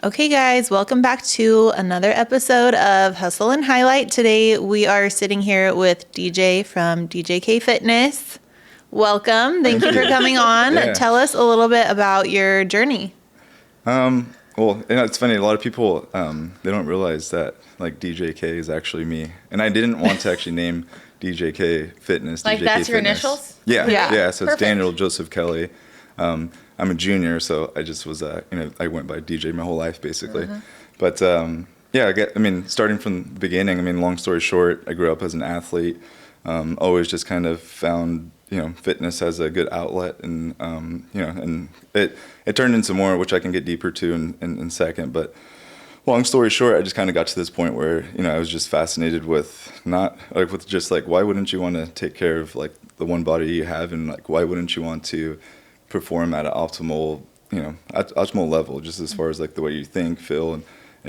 Okay, guys, welcome back to another episode of Hustle and Highlight. Today we are sitting here with DJ from DJK Fitness. Welcome. Thank you for coming on. Yeah. Tell us a little bit about your journey. Well, it's funny. A lot of people, they don't realize that like DJK is actually me. And I didn't want to actually name DJK Fitness. Like DJK that's your Fitness. initials? Yeah. Yeah. So it's Perfect. Daniel Joseph Kelly. I'm a junior, so I just was, I went by DJ my whole life basically. But starting from the beginning, long story short, I grew up as an athlete. Always just kind of found, fitness as a good outlet, and and it turned into more, which I can get deeper to in a second. But long story short, I just kind of got to this point where I was just fascinated with why wouldn't you want to take care of like the one body you have, and like why wouldn't you want to perform at an optimal level, just as far as like the way you think, feel, and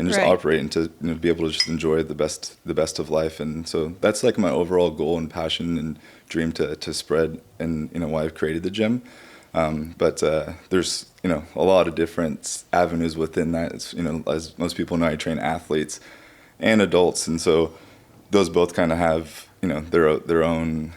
just Right. operate, and to be able to just enjoy the best of life. And so that's like my overall goal and passion and dream to spread, and why I've created the gym. But there's a lot of different avenues within that. It's, as most people know, I train athletes and adults, and so those both kind of have their own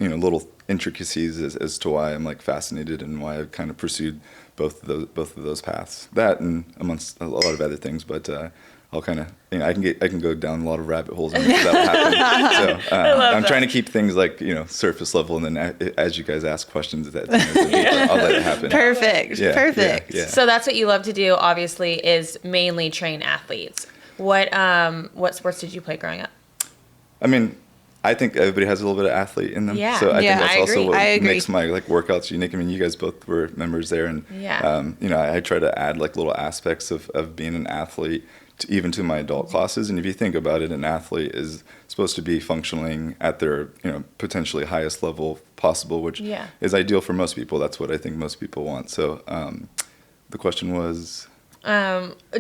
little intricacies as to why I'm like fascinated, and why I've kind of pursued both of those paths. That, and amongst a lot of other things, but I'll kind of I can go down a lot of rabbit holes, and that will happen. So I'm trying to keep things like surface level, and then as you guys ask questions, I'll let it happen. Perfect. Yeah, Perfect. yeah. So that's what you love to do, obviously, is mainly train athletes. What sports did you play growing up? I think everybody has a little bit of athlete in them. Yeah. So I Yeah, think that's I also agree. what I agree. makes my like workouts unique. You guys both were members there, and Yeah. I try to add like little aspects of being an athlete even to my adult classes. And if you think about it, an athlete is supposed to be functioning at their potentially highest level possible, which Yeah. is ideal for most people. That's what I think most people want. So the question was.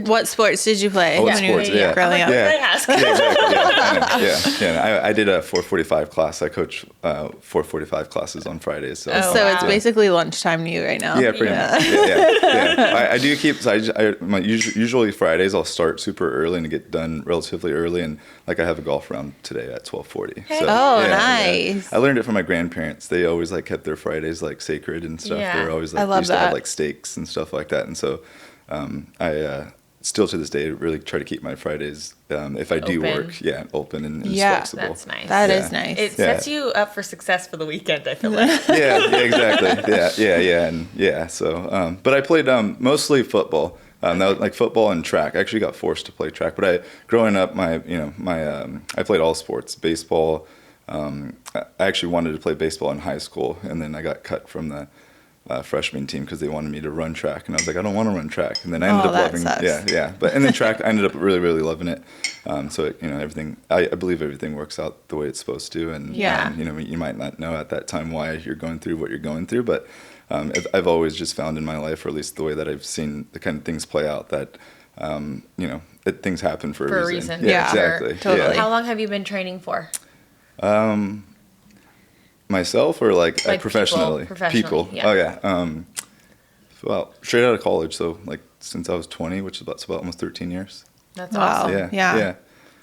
What sports did you play What when you were sports? Yeah. growing up? Yeah. What did I ask? Yeah, exactly. I did a 4:45 class. I coach 4:45 classes on Fridays. So, Oh, So wow. it's basically lunchtime to you right now. yeah, pretty much. Yeah. I do keep. So usually Fridays I'll start super early and get done relatively early, and like I have a golf round today at 12:40. So, Oh, yeah. nice. I learned it from my grandparents. They always like kept their Fridays like sacred and stuff. Yeah. They're always I like love used to that. have like steaks and stuff like that, and so I still to this day really try to keep my Fridays, if I do Open. work, open and Yeah. flexible. That's nice. That Yeah. is nice. It sets you up for success for the weekend, I feel like. Yeah, exactly. Yeah. So, but I played mostly football. That was like football and track. I actually got forced to play track, but growing up, I played all sports. Baseball. I actually wanted to play baseball in high school, and then I got cut from the freshman team because they wanted me to run track, and I was like, I don't want to run track. And then I ended up that loving, sucks. But and then track, I ended up really, really loving it. So everything. I believe everything works out the way it's supposed to, and Yeah. you might not know at that time why you're going through what you're going through, but I've always just found in my life, or at least the way that I've seen the kind of things play out, that things happen for a reason. Yeah, exactly. totally. Yeah. How long have you been training for? Myself or like Like professionally? professionally, yeah. Oh yeah. Well, straight out of college, so like since I was 20, which is about almost 13 years. That's Wow. awesome. Yeah.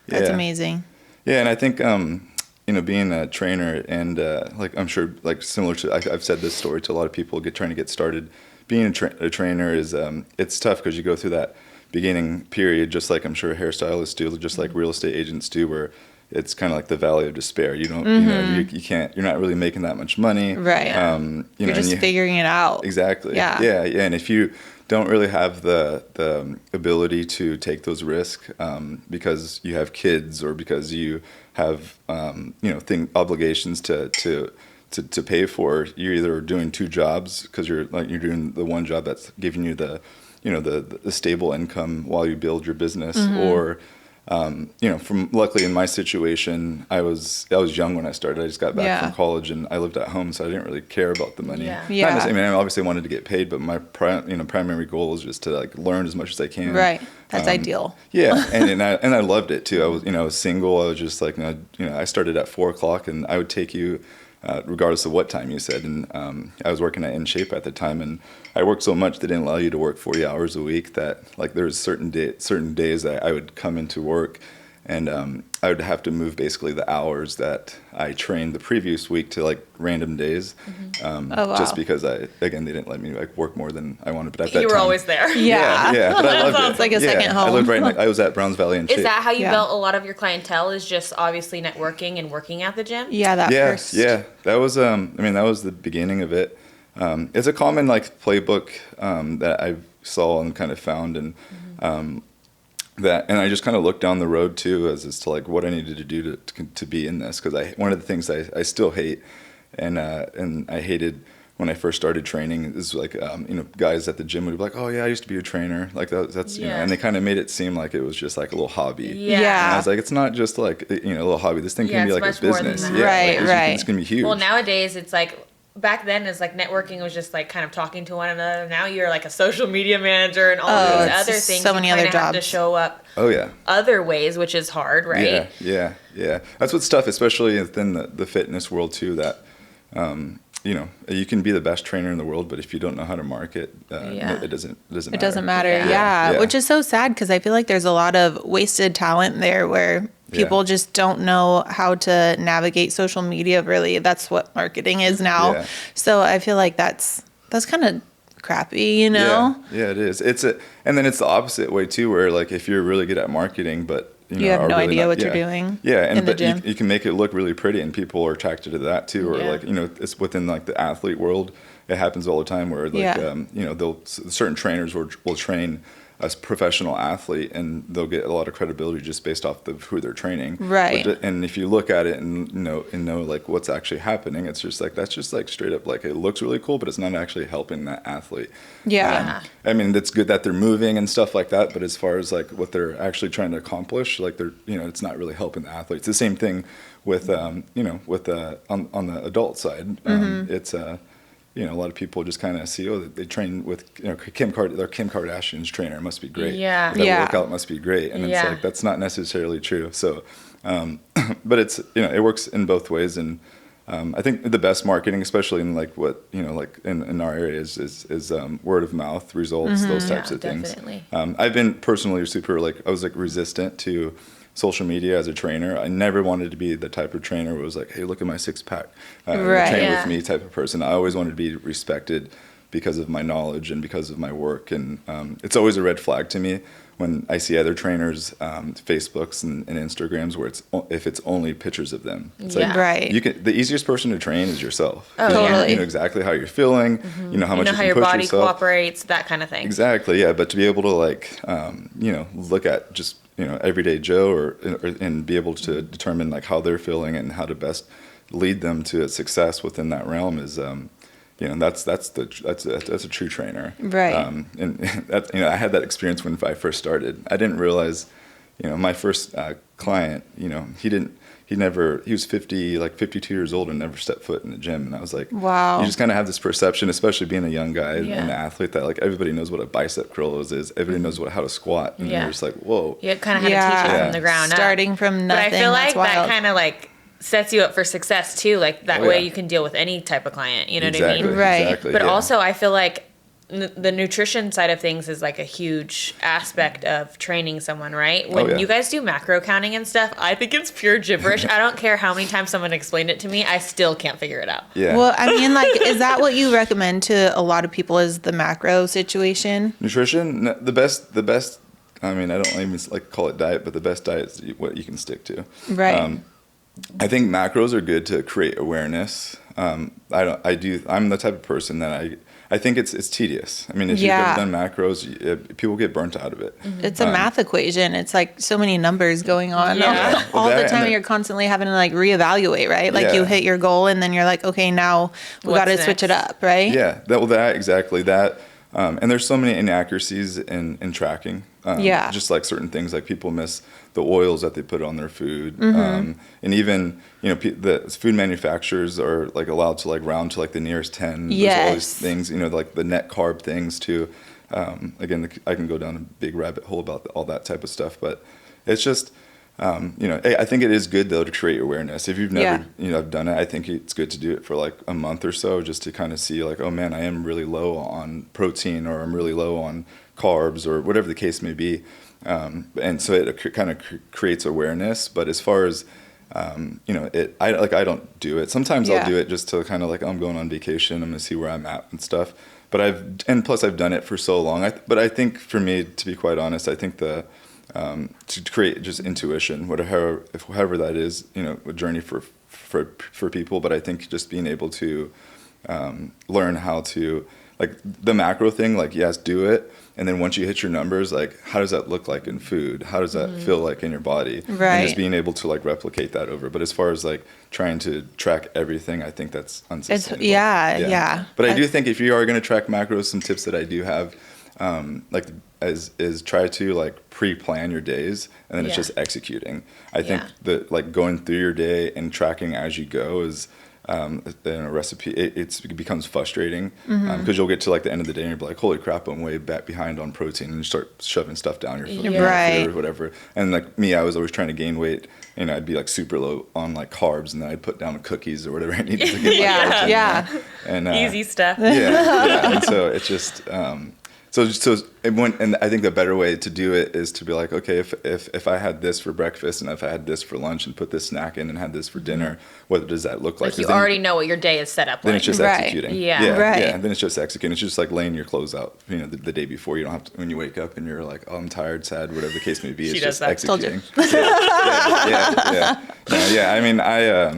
That's amazing. Yeah, and I think being a trainer, and like I'm sure like similar to I've said this story to a lot of people trying to get started. Being a trainer is it's tough because you go through that beginning period, just like I'm sure hairstylists do, just like real estate agents do, where it's kind of like the valley of despair. You don't, you can't, you're not really making that much money. Right. You're just figuring it out. Exactly. Yeah. Yeah. And if you don't really have the ability to take those risks because you have kids, or because you have obligations to pay for, you're either doing two jobs because you're doing the one job that's giving you the stable income while you build your business, or from luckily in my situation, I was young when I started. I just got back from college, and I lived at home, so I didn't really care about the money. Yeah. Yeah. I obviously wanted to get paid, but my primary goal is just to like learn as much as I can. Right. That's ideal. Yeah, and I loved it too. I was single. I was just like I started at 4:00, and I would take you regardless of what time you said. And I was working at In Shape at the time, and I worked so much they didn't allow you to work 40 hours a week that like there was certain days that I would come into work and I would have to move basically the hours that I trained the previous week to like random days, Oh, wow. just because they didn't let me like work more than I wanted. But at that You were time, always there. Yeah. but I loved it. It's like a second home. I lived I was at Browns Valley in Shape. Is that how you Yeah. built a lot of your clientele? Is just obviously networking and working at the gym? Yeah, that first. Yeah, that was that was the beginning of it. It's a common like playbook that I saw and kind of found, and and I just kind of looked down the road too as to like what I needed to do to be in this, because one of the things I still hate and I hated when I first started training is like guys at the gym would be like, oh yeah, I used to be a trainer, like that's and they kind of made it seem like it was just like a little hobby. Yeah. And I was like, it's not just like a little hobby. This thing can be like it's a much more than business. that. Yeah, Right, like, right. It's gonna be huge. Well, nowadays it's like back then it's like networking was just like kind of talking to one another. Now you're like a social media manager and all these it's other things. so many you other kinda have to jobs. show up Oh yeah. other ways, which is hard, right? Yeah. That's what's tough, especially within the fitness world too. That you can be the best trainer in the world, but if you don't know how to market, it doesn't matter. It doesn't matter. Yeah. Yeah. Which is so sad because I feel like there's a lot of wasted talent there where people just don't know how to navigate social media. Really, that's what marketing is now. Yeah. So I feel like that's kind of crappy, Yeah, it is. And then it's the opposite way too, where like if you're really good at marketing, but You have are no really idea not- what you're doing Yeah, in the but gym. you can make it look really pretty, and people are attracted to that too. Or Yeah. like it's within like the athlete world, it happens all the time where like certain trainers will train a professional athlete, and they'll get a lot of credibility just based off of who they're training. Right. And if you look at it and know like what's actually happening, it's just like that's just like straight up like it looks really cool, but it's not actually helping that athlete. Yeah. I mean, it's good that they're moving and stuff like that, but as far as like what they're actually trying to accomplish, like it's not really helping the athletes. The same thing with on the adult side, it's a lot of people just kind of see, they train with Kim Kardashian's trainer must be great. Yeah. That Yeah. workout must be great, and it's Yeah. like that's not necessarily true. So, but it's it works in both ways, and I think the best marketing, especially in like what like in our area, is word of mouth results, those types of things. Definitely. I've been personally super I was like resistant to social media as a trainer. I never wanted to be the type of trainer who was like, hey, look at my six pack, Right. train Yeah. with me type of person. I always wanted to be respected because of my knowledge and because of my work, and it's always a red flag to me when I see other trainers Facebooks and Instagrams where if it's only pictures of them. It's Yeah. like Right. the easiest person to train is yourself. Oh, You know- Totally. You know exactly how you're feeling. You know how much You know you how can your push body yourself. cooperates, that kind of thing. Exactly, yeah. But to be able to like, look at just everyday Joe and be able to determine like how they're feeling and how to best lead them to a success within that realm is, that's a true trainer. Right. And that I had that experience when I first started. I didn't realize, my first client, he was 52 years old and never stepped foot in the gym. And I was like, Wow. You just kind of have this perception, especially being a young guy Yeah. and an athlete, that like everybody knows what a bicep curl is. Everybody knows how to squat. And Yeah. you're just like, whoa. You kind of had to teach it Yeah. from the ground up. Starting from nothing. But I feel like that's that wild. kind of like sets you up for success too. Like that Oh, way yeah. you can deal with any type of client. You know Exactly, what I mean? Right. Exactly. But yeah. also I feel like the nutrition side of things is like a huge aspect of training someone, right? When yeah. you guys do macro counting and stuff, I think it's pure gibberish. I don't care how many times someone explained it to me, I still can't figure it out. Yeah. Well, I mean, like, is that what you recommend to a lot of people? Is the macro situation? Nutrition, the best. I mean, I don't even like call it diet, but the best diet is what you can stick to. Right. I think macros are good to create awareness. I'm the type of person that I think it's tedious. I mean, if Yeah. you've ever done macros, people get burnt out of it. It's a math equation. It's like so many numbers going on Yeah. all Well, the that- time. and You're constantly having to like reevaluate, right? Like Yeah. you hit your goal and then you're like, okay, now we What's got to switch it next? up, right? Yeah, that exactly that. And there's so many inaccuracies in tracking. Yeah. Just like certain things, like people miss the oils that they put on their food, Mm-hmm. and even the food manufacturers are like allowed to like round to like the nearest 10. There's all these Yes. things, like the net carb things too. Again, I can go down a big rabbit hole about all that type of stuff, but it's just I think it is good though to create awareness. If you've never, Yeah. done it, I think it's good to do it for like a month or so, just to kind of see like, oh man, I am really low on protein, or I'm really low on carbs, or whatever the case may be. And so it kind of creates awareness. But as far as, I don't do it. Sometimes Yeah. I'll do it just to kind of like, I'm going on vacation, I'm gonna see where I'm at and stuff. But plus I've done it for so long. But I think for me, to be quite honest, I think to create just intuition, however that is, a journey for people. But I think just being able to learn how to, like the macro thing, like yes, do it. And then once you hit your numbers, like how does that look like in food? How does that feel like in your body? Right. And just being able to like replicate that over. But as far as like trying to track everything, I think that's unsustainable. Yeah. But I do think if you are going to track macros, some tips that I do have, is try to like pre-plan your days, and then it's just executing. I think that like going through your day and tracking as you go is, in a recipe, it becomes frustrating, because you'll get to like the end of the day and you'll be like, holy crap, I'm way back behind on protein, and you start shoving stuff down your food, Right. or whatever. And like me, I was always trying to gain weight, and I'd be like super low on like carbs, and then I'd put down cookies or whatever I needed to get my protein. Yeah. And Easy stuff. and so it's just and I think the better way to do it is to be like, okay, if I had this for breakfast, and if I had this for lunch, and put this snack in, and had this for dinner, what does that look like? Like you already know what your day is set up Then like. it's just Right. executing. Yeah. Right. Yeah. And then it's just executing. It's just like laying your clothes out, the day before. You don't have to, when you wake up and you're like, oh, I'm tired, sad, whatever the case may be. It's She does just that. executing. Yeah. I mean,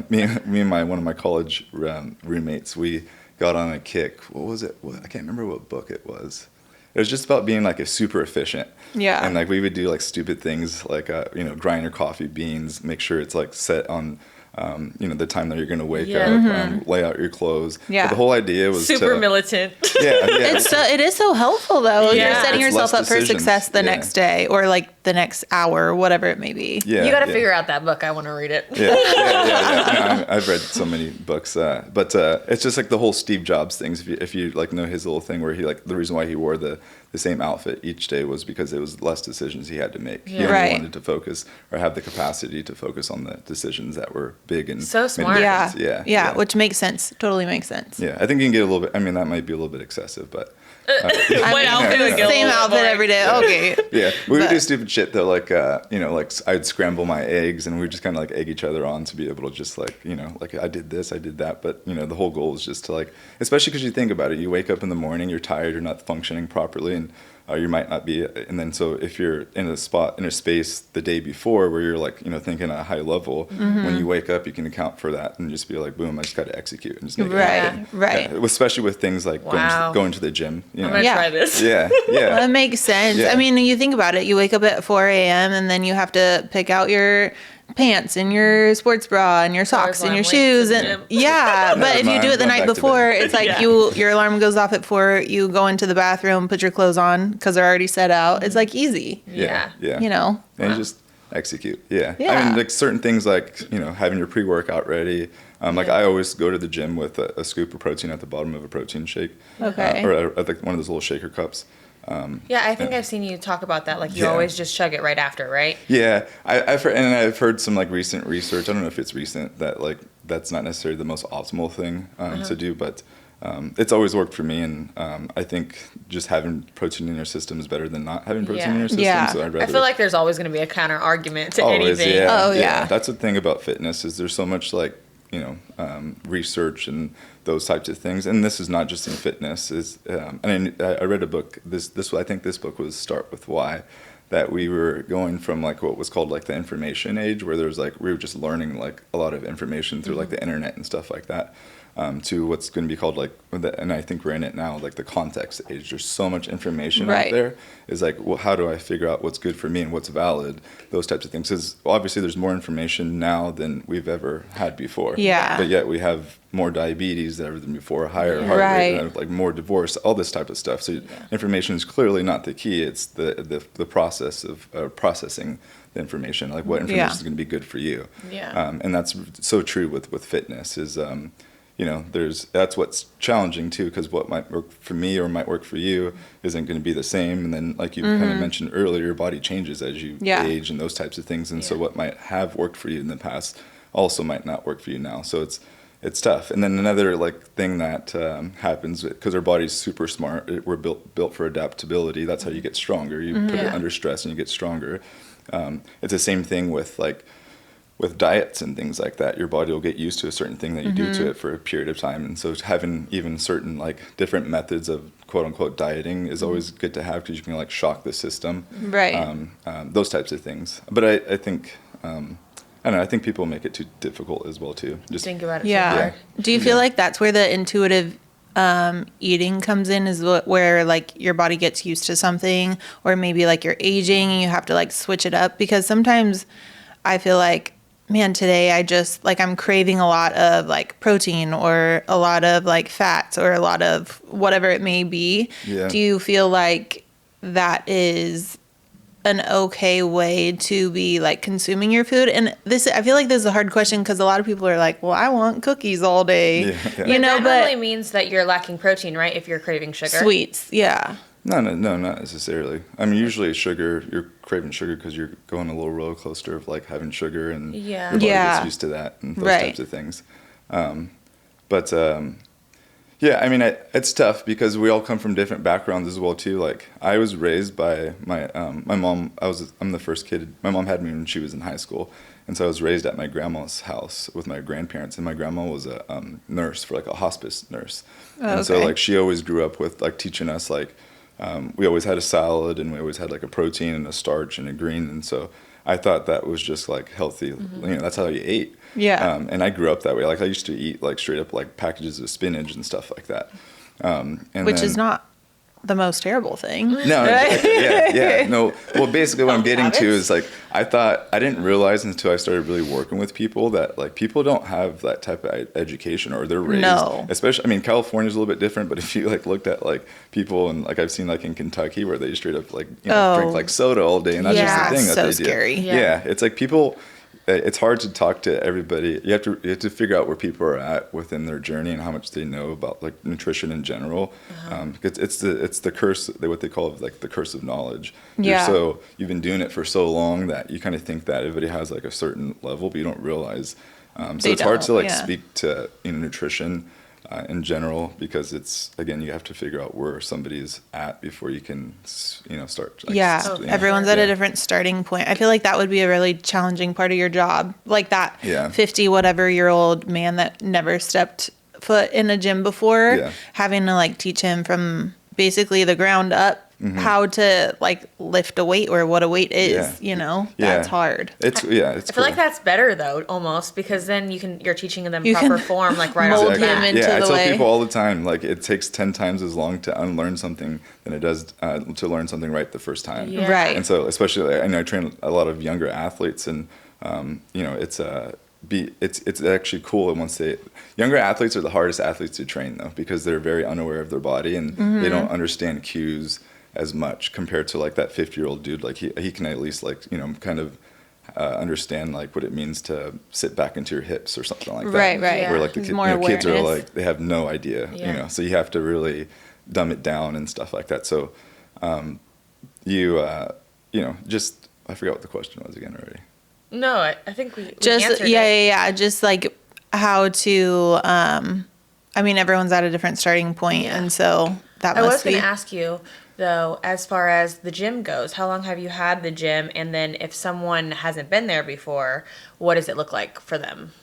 me and one of my college roommates, we got on a kick. What was it? I can't remember what book it was. It was just about being like a super efficient. Yeah. And like we would do like stupid things like, grind your coffee beans, make sure it's like set on, the time that you're going to wake up, lay out your clothes. Yeah. But the whole idea was Super militant. It is so helpful though. Yeah. You're setting It's yourself less up for decisions. success the Yeah. next day, or like the next hour, whatever it may be. Yeah. You got to figure out that book. I want to read it. Yeah. No, I've read so many books, but it's just like the whole Steve Jobs things. If you like know his little thing where he like the reason why he wore the same outfit each day was because it was less decisions he had to make. He only Right. wanted to focus or have the capacity to focus on the decisions that were big and So made a smart. difference. Yeah, which makes sense. Totally makes sense. Yeah, I think you can get a little bit. I mean, that might be a little bit excessive, but What outfit would get a Same little outfit boring. every day. Okay. yeah, we would But- do stupid shit though. Like, like I'd scramble my eggs, and we would just kind of like egg each other on to be able to just like, like I did this, I did that. But the whole goal is just to like, especially because you think about it, you wake up in the morning, you're tired, you're not functioning properly, and you might not be. And then so if you're in a space the day before where you're like, thinking at a high level, when you wake up, you can account for that and just be like, boom, I just got to execute and just make it happen. Right. Yeah, especially with things like Wow. going to the gym. I'm going to Yeah. try this. Yeah. That makes sense. Yeah. I mean, you think about it. You wake up at 4 a.m. and then you have to pick out your pants and your sports bra and your socks and your alarm late shoes to the and gym. but if you do it the Going night back to before, bed. it's like Yeah. your alarm goes off at 4. You go into the bathroom, put your clothes on because they're already set out. It's like easy, Yeah. Yeah. you know. And you just execute. Yeah. I Yeah. mean, like certain things like, having your pre-workout ready. Like I always go to the gym with a scoop of protein at the bottom of a protein shake. Okay. Or like one of those little shaker cups. Yeah, I think I've seen you talk about that. Like you Yeah. always just chug it right after, right? Yeah. I've heard some like recent research. I don't know if it's recent that like that's not necessarily the most optimal thing to do, but it's always worked for me. And I think just having protein in your system is better than not having protein in your system. Yeah. So I'd rather I feel like there's always going to be a counter argument to always, anything. yeah. Oh, yeah. That's the thing about fitness is there's so much like, research and those types of things. And this is not just in fitness. And I read a book. I think this book was Start With Why, that we were going from like what was called like the information age, where there's like we were just learning like a lot of information through like the internet and stuff like that. To what's going to be called like, and I think we're in it now, like the context age. There's so much information Right. out there. Is like, well, how do I figure out what's good for me and what's valid? Those types of things. Because obviously there's more information now than we've ever had before. Yeah. But yet we have more diabetes than ever than before, higher heart Right. rate, like more divorce, all this type of stuff. So information is clearly not the key. It's the process of processing the information. Like what information is going to be good for you. Yeah. And that's so true with fitness is, that's what's challenging too, because what might work for me or might work for you isn't going to be the same. And then, like you kind of mentioned earlier, your body changes as you age and those types of things. And so what might have worked for you in the past also might not work for you now. So it's tough. And then another like thing that happens, because our body's super smart, we're built for adaptability. That's how you get stronger. You put it under stress and you get stronger. It's the same thing with diets and things like that. Your body will get used to a certain thing that you do to it for a period of time. And so having even certain like different methods of quote unquote dieting is always good to have, because you can like shock the system. Right. Those types of things. But I think, I don't know, I think people make it too difficult as well too. Just think about it. Yeah. Do you feel like that's where the intuitive eating comes in, is where like your body gets used to something, or maybe like you're aging and you have to like switch it up? Because sometimes I feel like, man, today I just like, I'm craving a lot of like protein or a lot of like fats or a lot of whatever it may be. Yeah. Do you feel like that is an okay way to be like consuming your food? And this, I feel like this is a hard question, because a lot of people are like, well, I want cookies all day, you know, that but normally means that you're lacking protein, right? If you're craving sugar. sweets. Yeah. No, not necessarily. I mean, usually sugar, you're craving sugar because you're going a little roller coaster of like having sugar, and your body gets used to that and those types of things. Yeah, I mean, it's tough because we all come from different backgrounds as well too. Like I was raised by my mom. I'm the first kid. My mom had me when she was in high school, and so I was raised at my grandma's house with my grandparents. And my grandma was a nurse, for like a hospice nurse, and so like she always grew up with like teaching us like. We always had a salad, and we always had like a protein and a starch and a green. And so I thought that was just like healthy. You know, that's how you ate. Yeah. And I grew up that way. Like I used to eat like straight up like packages of spinach and stuff like that. Which is not the most terrible thing. No, yeah. No, well, basically what I'm getting to is like, I didn't realize until I started really working with people that like people don't have that type of education, or they're raised, especially, I mean, California's a little bit different, but if you like looked at like people, and like I've seen like in Kentucky where they straight up like, drink like soda all day, and that's just the thing that they scary. do. Yeah. It's like people, it's hard to talk to everybody. You have to figure out where people are at within their journey and how much they know about like nutrition in general. Because it's the curse, what they call like the curse of knowledge. Yeah. So you've been doing it for so long that you kind of think that everybody has like a certain level, but you don't realize. So it's hard to like speak to nutrition in general, because it's, again, you have to figure out where somebody's at before you can start. Like, everyone's at a different starting point. I feel like that would be a really challenging part of your job, like that 50 whatever year old man that never stepped foot in a gym before, having to like teach him from basically the ground up how to like lift a weight, or what a weight is, that's hard. It's I feel like that's better though, almost, because then you're teaching them proper form, like right mold off the bat. him into the way. I tell people all the time, like it takes 10 times as long to unlearn something than it does to learn something right the first time. Yeah. Right. And so, especially, I know I train a lot of younger athletes, and it's actually cool. And younger athletes are the hardest athletes to train though, because they're very unaware of their body, and they don't understand cues as much compared to like that 50-year-old dude. Like he can at least like, kind of understand like what it means to sit back into your hips or something like that. Right. Yeah. Where like the kids are like, they have no idea, so you have to really dumb it down and stuff like that. So, just, I forgot what the question was again already. No, I think we just, answered it. just like how to, everyone's at a different starting point. And so that I must was be. going to ask you, though, as far as the gym goes, how long have you had the gym? And then if someone hasn't been there before, what does it look like for them?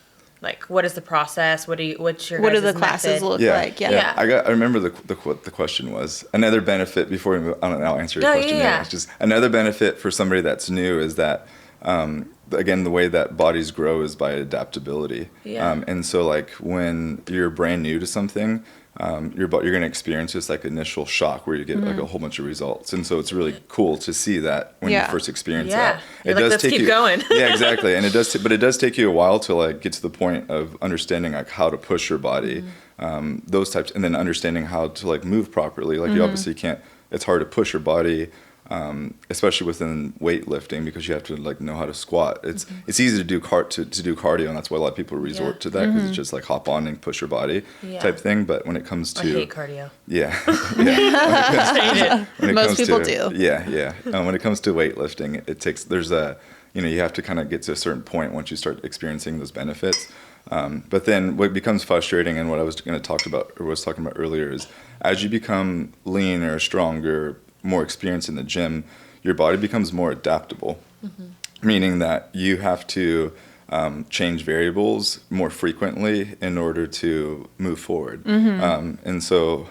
Like, what is the process? What do the classes method? look like? Yeah. I remember what the question was. Another benefit before we move, I'll answer your question. It's just another benefit for somebody that's new is that, again, the way that bodies grow is by adaptability. And so like when you're brand new to something, you're going to experience this like initial shock where you get like a whole bunch of results. And so it's really cool to see that when you first experience that. It does take you going. Yeah, exactly. And it does take you a while to like get to the point of understanding like how to push your body, those types, and then understanding how to like move properly. Like you obviously can't, it's hard to push your body especially within weightlifting, because you have to like know how to squat. It's easy to do to do cardio, and that's why a lot of people resort to that, because it's just like hop on and push your body type thing. But when it comes to I hate cardio. yeah, yeah. Most people do. Yeah, yeah. When it comes to weightlifting, you have to kind of get to a certain point once you start experiencing those benefits. But then what becomes frustrating, and what I was going to talk about, or was talking about earlier, is as you become leaner, stronger, more experienced in the gym, your body becomes more adaptable, meaning that you have to change variables more frequently in order to move forward. And so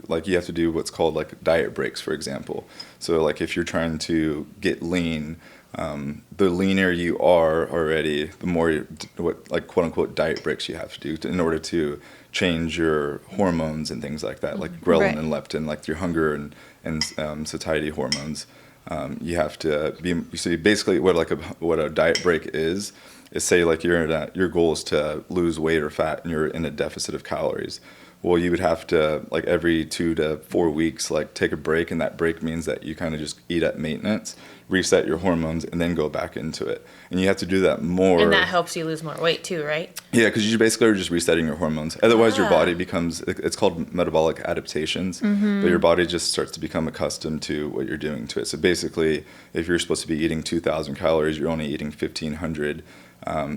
like you have to do what's called like diet breaks, for example. So like if you're trying to get lean, the leaner you are already, the more what like quote unquote diet breaks you have to do in order to change your hormones and things like that, like ghrelin and leptin, like your hunger and satiety hormones. You have to be. You see, basically, what a diet break is say like your goal is to lose weight or fat, and you're in a deficit of calories. Well, you would have to, like, every 2 to 4 weeks, like, take a break, and that break means that you kind of just eat at maintenance, reset your hormones, and then go back into it. And you have to do that more. And that helps you lose more weight too, right? Yeah, because you basically are just resetting your hormones. Otherwise, your body becomes, it's called metabolic adaptations, but your body just starts to become accustomed to what you're doing to it. So basically, if you're supposed to be eating 2,000 calories, you're only eating 1,500.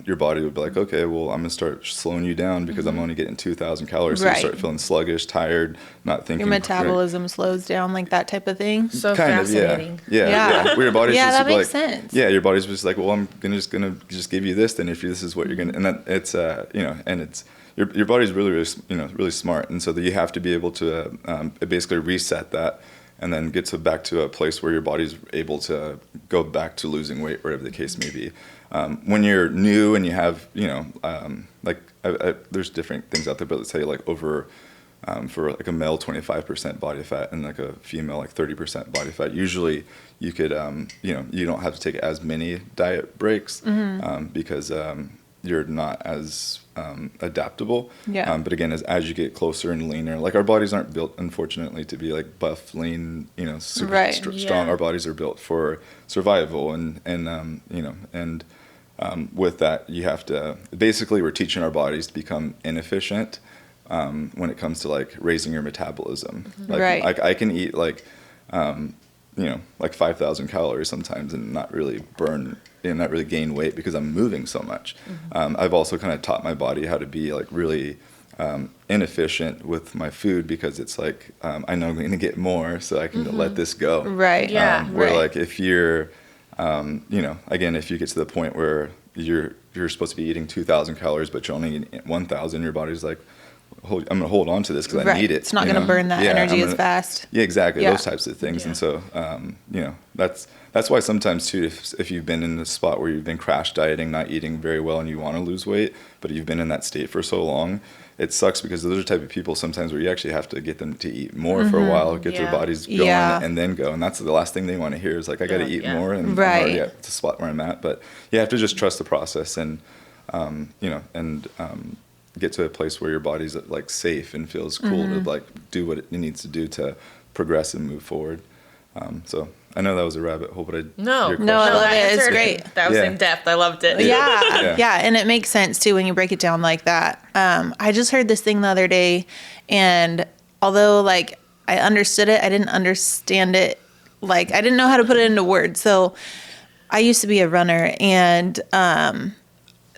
Your body would be like, okay, well, I'm going to start slowing you down because I'm only getting 2,000 calories. So you start feeling sluggish, tired, not thinking. Your metabolism slows down, like that type of thing. So kind fascinating. Yeah. Where your body's just that makes like, sense. Yeah, your body's just like, well, I'm just gonna give you this. Then if this is what you're gonna, and that it's and it's your body's really really smart, and so that you have to be able to basically reset that. And then get back to a place where your body's able to go back to losing weight, whatever the case may be. When you're new and you have, there's different things out there, but let's say like over, for like a male, 25% body fat and like a female, like 30% body fat. Usually you could, you don't have to take as many diet breaks because you're not as adaptable. Yeah. But again, as you get closer and leaner, like our bodies aren't built, unfortunately, to be like buff, lean, super strong. Our bodies are built for survival, and with that, you have to basically, we're teaching our bodies to become inefficient when it comes to like raising your metabolism. Like I can eat like 5,000 calories sometimes and not really burn. Not really gain weight because I'm moving so much. I've also kind of taught my body how to be like really inefficient with my food because it's like I know I'm going to get more, so I can let this go. Right. Yeah. Where like if you're, again, if you get to the point where you're supposed to be eating 2,000 calories, but you're only eating 1,000, your body's like, I'm going to hold on to this because I need it. It's not going to burn that energy as fast. Yeah, exactly. Those types of things. And so, that's why sometimes too, if you've been in this spot where you've been crash dieting, not eating very well, and you want to lose weight, but you've been in that state for so long, it sucks because those are the type of people sometimes where you actually have to get them to eat more for a while, get their bodies going, and then go. And that's the last thing they want to hear is like, I got to eat more, and I'm already at the spot where I'm at. But you have to just trust the process and, get to a place where your body's like safe and feels cool to like do what it needs to do to progress and move forward. So I know that was a rabbit hole, but I love it. It's great. That was in depth. I loved it. Yeah, and it makes sense too when you break it down like that. I just heard this thing the other day, and although like I understood it, I didn't understand it. Like I didn't know how to put it into words. So I used to be a runner, and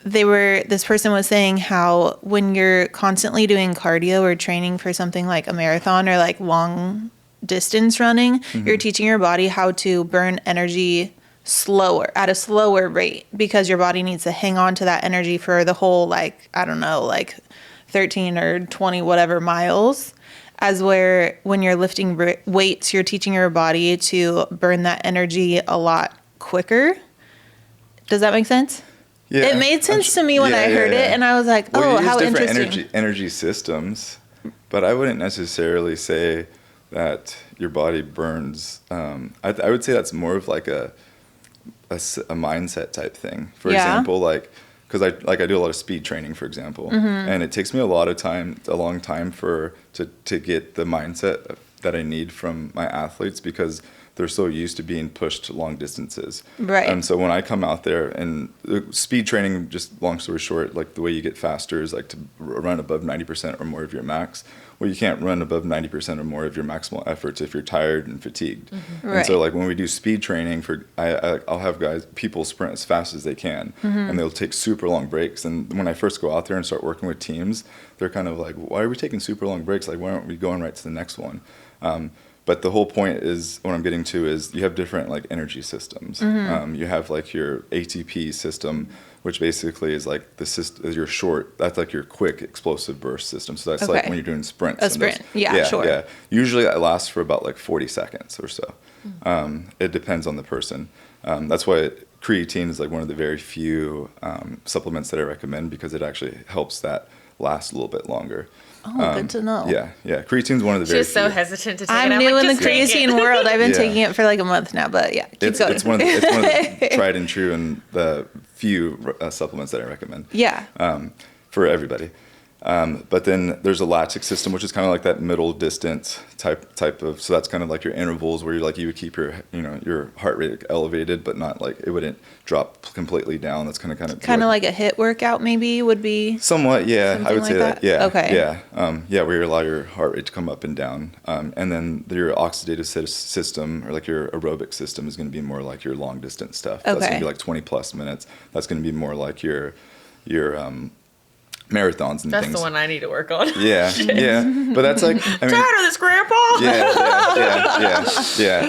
this person was saying how when you're constantly doing cardio or training for something like a marathon or like long distance running, you're teaching your body how to burn energy at a slower rate because your body needs to hang on to that energy for the whole, like, I don't know, like 13 or 20 whatever miles. As where when you're lifting weights, you're teaching your body to burn that energy a lot quicker. Does that make sense? Yeah, it made sense to me when I heard it, and I was like, "Oh, how interesting!" Energy systems, but I wouldn't necessarily say that your body burns. I would say that's more of like a mindset type thing. For example, like because I do a lot of speed training, for example, and it takes me a long time to get the mindset that I need from my athletes because they're so used to being pushed long distances. Right. And so when I come out there, and the speed training, just long story short, like the way you get faster is like to run above 90% or more of your max. Well, you can't run above 90% or more of your maximal efforts if you're tired and fatigued. And so like when we do speed training, I'll have people sprint as fast as they can, and they'll take super long breaks. And when I first go out there and start working with teams, they're kind of like, why are we taking super long breaks? Like, why aren't we going right to the next one? But the whole point is, what I'm getting to is, you have different like energy systems. You have like your ATP system, which basically is like the system, your short, that's like your quick explosive burst system. So that's like when you're doing sprints. A sprint, sure. Yeah. Usually it lasts for about like 40 seconds or so. It depends on the person. That's why creatine is like one of the very few supplements that I recommend, because it actually helps that last a little bit longer. Oh, good to know. Yeah. Creatine's one of the very She's so few. hesitant to take it. I'm new in the creatine world. I've been taking it for like a month now, but yeah, keep going. It's one of the tried and true and the few supplements that I recommend. Yeah. For everybody. But then there's a lactic system, which is kind of like that middle distance type of. So that's kind of like your intervals where you would keep your heart rate elevated, but not like it wouldn't drop completely down. That's kind of like a HIIT workout maybe would be. Somewhat, yeah. I would like say that. Yeah. Okay. Yeah. Where you allow your heart rate to come up and down, and then your oxidative system, or like your aerobic system, is going to be more like your long distance stuff. That's going to be like 20 plus minutes. That's going to be more like your marathons and That's things. the one I need to work on. Yeah. But that's like, I mean, tired of this, Grandpa. Yeah.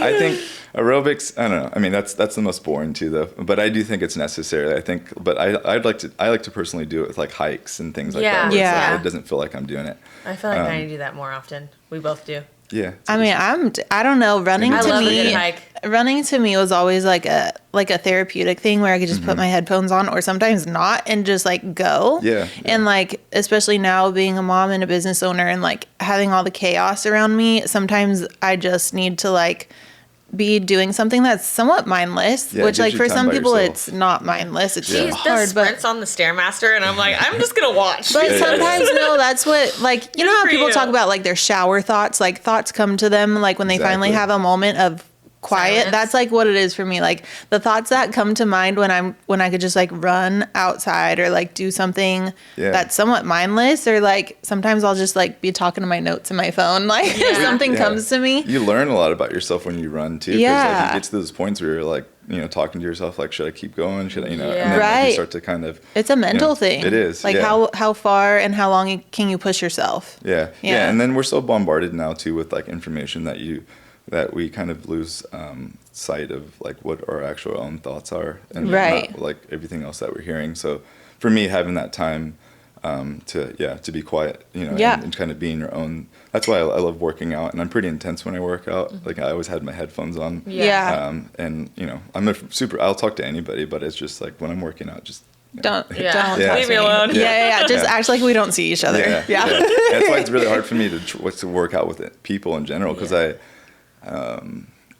I think aerobics, I don't know. I mean, that's the most boring too, though. But I do think it's necessary. But I like to personally do it with like hikes and things like that. Where it's like, it doesn't feel like I'm doing it. I feel like I need to do that more often. We both do. Yeah. I mean, I don't know. Running I to love a me, good hike. running to me was always like a therapeutic thing where I could just put my headphones on, or sometimes not, and just like go. Yeah. And like, especially now being a mom and a business owner and like having all the chaos around me, sometimes I just need to like be doing something that's somewhat mindless, which like for some people it's not mindless. It's She hard, does sprints on the Stairmaster, and I'm like, I'm just gonna watch. But sometimes no, that's what, like, you know how people talk about like their shower thoughts, like thoughts come to them like when they finally have a moment of quiet. Silence. That's like what it is for me. Like the thoughts that come to mind when I could just like run outside or like do something that's somewhat mindless, or like sometimes I'll just like be talking to my notes in my phone, like if something comes to me. You learn a lot about yourself when you run too. Because like you get to those points where you're like, talking to yourself, like, should I keep going? Should I, and then like, you start to kind of. It's a mental thing. It is. Like how far and how long can you push yourself? Yeah. And then we're so bombarded now too with like information that we kind of lose sight of like what our actual own thoughts are, and not like everything else that we're hearing. So for me, having that time to be quiet, and kind of being your own. That's why I love working out, and I'm pretty intense when I work out. Like I always had my headphones on. And I'll talk to anybody, but it's just like when I'm working out, just don't leave me alone. Just act like we don't see each other. That's why it's really hard for me to work out with people in general, because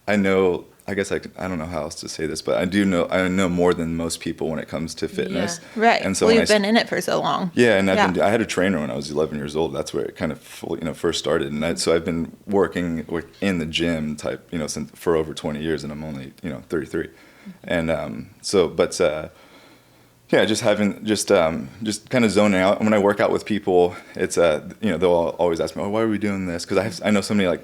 I know, I guess I don't know how else to say this, but I know more than most people when it comes to fitness. Right. And so you've been in it for so long. Yeah, and I had a trainer when I was 11 years old. That's where it kind of first started, and so I've been working in the gym type since for over 20 years, and I'm only 33, and just having just kind of zoning out. And when I work out with people, it's they'll always ask me, "Oh, why are we doing this?" Because I know so many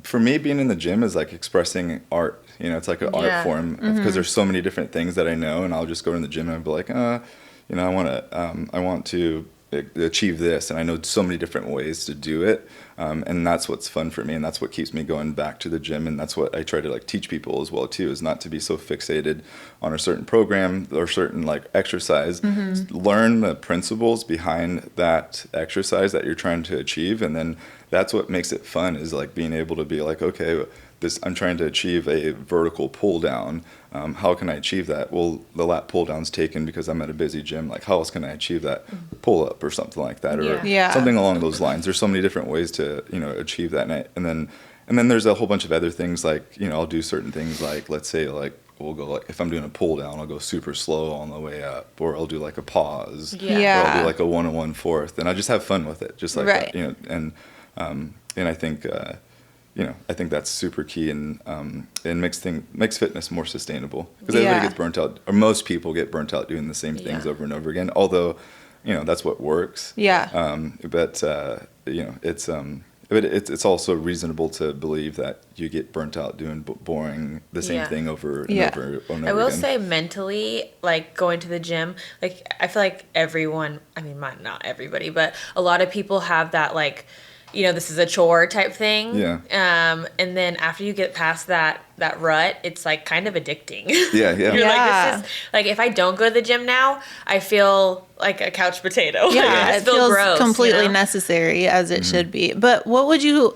for me, being in the gym is like expressing art. It's like an art form, because there's so many different things that I know, and I'll just go in the gym and I'll be like, I want to achieve this, and I know so many different ways to do it, and that's what's fun for me, and that's what keeps me going back to the gym, and that's what I try to like teach people as well too, is not to be so fixated on a certain program or certain like exercise. Learn the principles behind that exercise that you're trying to achieve, and then that's what makes it fun, is like being able to be like, okay, I'm trying to achieve a vertical pull down. How can I achieve that? Well, the lat pull down's taken because I'm at a busy gym. Like, how else can I achieve that pull up or something like that, or something along those lines? There's so many different ways to achieve that, and then there's a whole bunch of other things, like I'll do certain things, like let's say like we'll go, like if I'm doing a pull down, I'll go super slow on the way up, or I'll do like a pause, or I'll do like a 1 1/4, and I just have fun with it, just like that, and I think I think that's super key and makes fitness more sustainable, because Yeah. everybody gets burnt out, or most people get burnt out doing the same things Yeah. over and over again. Although, that's what works. Yeah. But it's also reasonable to believe that you get burnt out doing boring the same Yeah. thing over and Yeah. over and over I will again. say mentally, like going to the gym, like I feel like everyone, I mean, not everybody, but a lot of people have that like, this is a chore type thing. Yeah. And then after you get past that rut, it's like kind of addicting. Yeah, You're yeah. Yeah. like, this is like, if I don't go to the gym now, I feel like a couch potato. Like, I Yeah, just it feel feels gross, completely you know? necessary, as it should be. But what would you?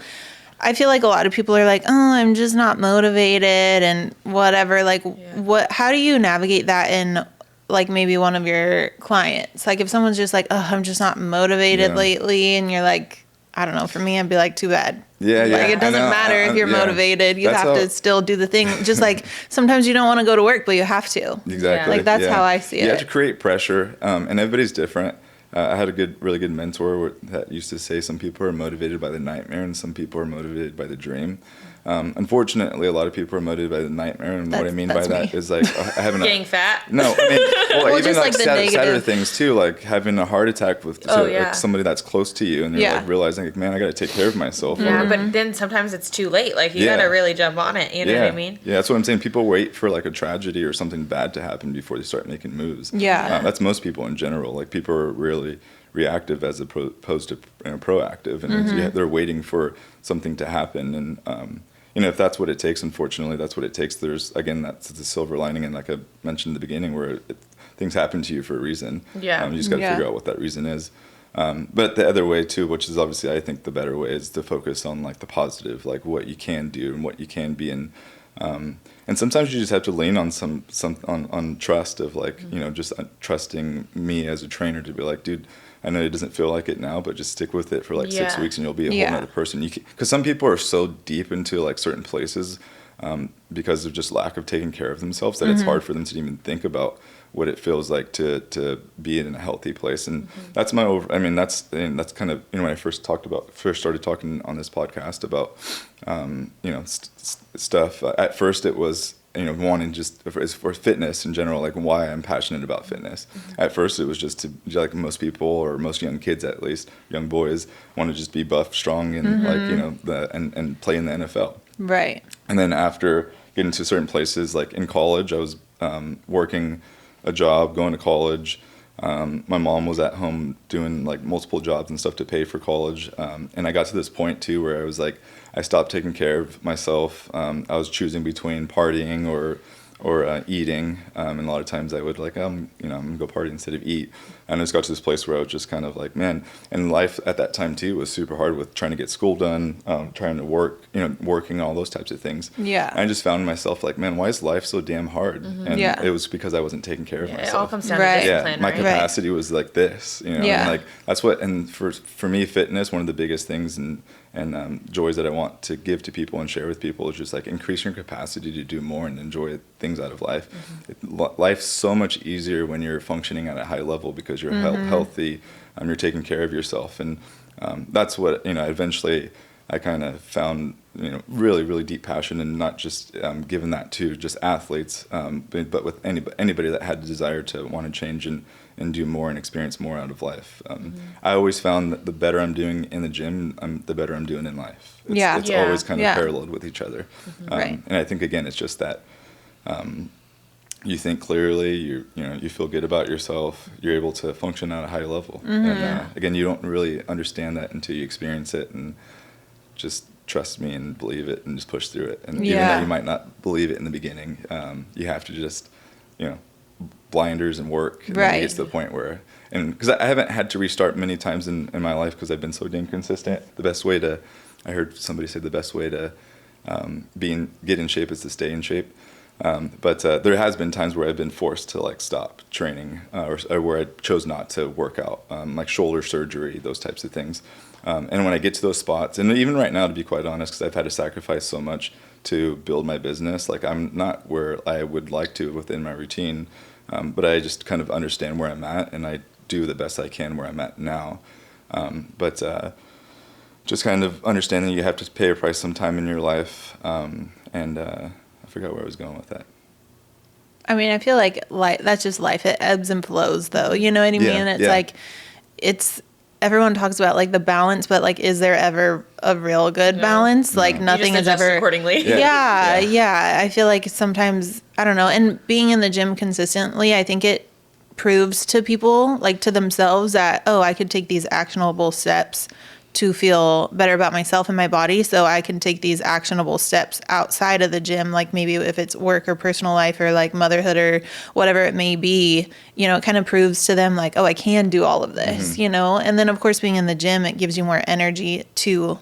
I feel like a lot of people are like, "Oh, I'm just not motivated," and whatever. Like, what? How do you navigate that in, like, maybe one of your clients? Like, if someone's just like, "Oh, I'm just not motivated Yeah. lately," and you're like, I don't know. For me, I'd be like, too bad. Yeah, yeah. Like, it I doesn't know. matter if you're yeah. motivated. You That's have to still do the thing. Just like sometimes you don't want to go to work, but you have to. Exactly. Like, that's how I see You have it. to create pressure, and everybody's different. I had a really good mentor that used to say some people are motivated by the nightmare and some people are motivated by the dream. Unfortunately, a lot of people are motivated by the nightmare, and what I mean by That's that me. is like having Getting fat. No, I mean, well, Well, even just, like, like, the sadder negative. things too, like having a heart attack with Oh, yeah. like somebody that's close to you, and you're Yeah. like realizing, like, man, I got to take care of myself. Yeah, or- but then sometimes it's too late. Like, you Yeah. gotta really jump on it. You know what I mean? Yeah, that's what I'm saying. People wait for like a tragedy or something bad to happen before they start making moves. Yeah. That's most people in general. Like, people are really reactive as opposed to proactive, and they're waiting for something to happen. And if that's what it takes, unfortunately, that's what it takes. There's, again, that's the silver lining, and like I mentioned in the beginning, where things happen to you for a reason. Yeah. You just got to Yeah. figure out what that reason is. But the other way too, which is obviously I think the better way, is to focus on like the positive, like what you can do and what you can be, and sometimes you just have to lean on some on trust of like just trusting me as a trainer to be like, dude, I know it doesn't feel like it now, but just stick with it for like 6 Yeah. weeks and you'll be a Yeah. whole nother person. Because some people are so deep into like certain places because of just lack of taking care of themselves that it's hard for them to even think about what it feels like to be in a healthy place. And that's that's kind of when I first started talking on this podcast about stuff. At first it was wanting just for fitness in general, like why I'm passionate about fitness. At first it was just to, like most people, or most young kids at least, young boys want to just be buff, strong, and and play in the NFL. Right. And then after getting to certain places, like in college, I was working a job, going to college. My mom was at home doing like multiple jobs and stuff to pay for college. And I got to this point too where I was like, I stopped taking care of myself. I was choosing between partying or eating. And a lot of times I would like, I'm gonna go party instead of eat. And I just got to this place where I was just kind of like, man, and life at that time too was super hard with trying to get school done, trying to work, working, all those types of things. Yeah. And I just found myself like, man, why is life so damn hard? And Yeah. it was because I wasn't taking care of Yeah, myself. it all comes down Right. to discipline, My right? capacity was like this, Yeah. and like that's what. And for me, fitness, one of the biggest things and joys that I want to give to people and share with people is just like increase your capacity to do more and enjoy things out of life. Life's so much easier when you're functioning at a high level because you're healthy, you're taking care of yourself, and that's what eventually I kind of found really, really deep passion, and not just giving that to just athletes, but with anybody that had the desire to want to change and do more and experience more out of life. I always found that the better I'm doing in the gym, the better I'm doing in life. It's Yeah. always kind of Yeah. paralleled with each other. Right. And I think again, it's just that you think clearly, you feel good about yourself, you're able to function at a high level. And again, you don't really understand that until you experience it, and just trust me and believe it and just push through it. And even though you might not believe it in the beginning, you have to just, blinders and work. And then Right. it gets to the point where, and because I haven't had to restart many times in my life because I've been so damn consistent. I heard somebody say the best way to get in shape is to stay in shape. But there has been times where I've been forced to like stop training, or where I chose not to work out, like shoulder surgery, those types of things. And when I get to those spots, and even right now, to be quite honest, because I've had to sacrifice so much to build my business, like I'm not where I would like to within my routine, but I just kind of understand where I'm at, and I do the best I can where I'm at now. But just kind of understanding you have to pay a price sometime in your life. And I forgot where I was going with that. I mean, I feel like that's just life. It ebbs and flows, though. You know what I mean? It's like, everyone talks about like the balance, but like, is there ever a real good balance? Like nothing is ever accordingly. Yeah. I feel like sometimes, I don't know. And being in the gym consistently, I think it proves to people, like to themselves, that, oh, I could take these actionable steps to feel better about myself and my body, so I can take these actionable steps outside of the gym, like maybe if it's work or personal life or like motherhood or whatever it may be, you know, it kind of proves to them like, oh, I can do all of this, you know? And then of course, being in the gym, it gives you more energy to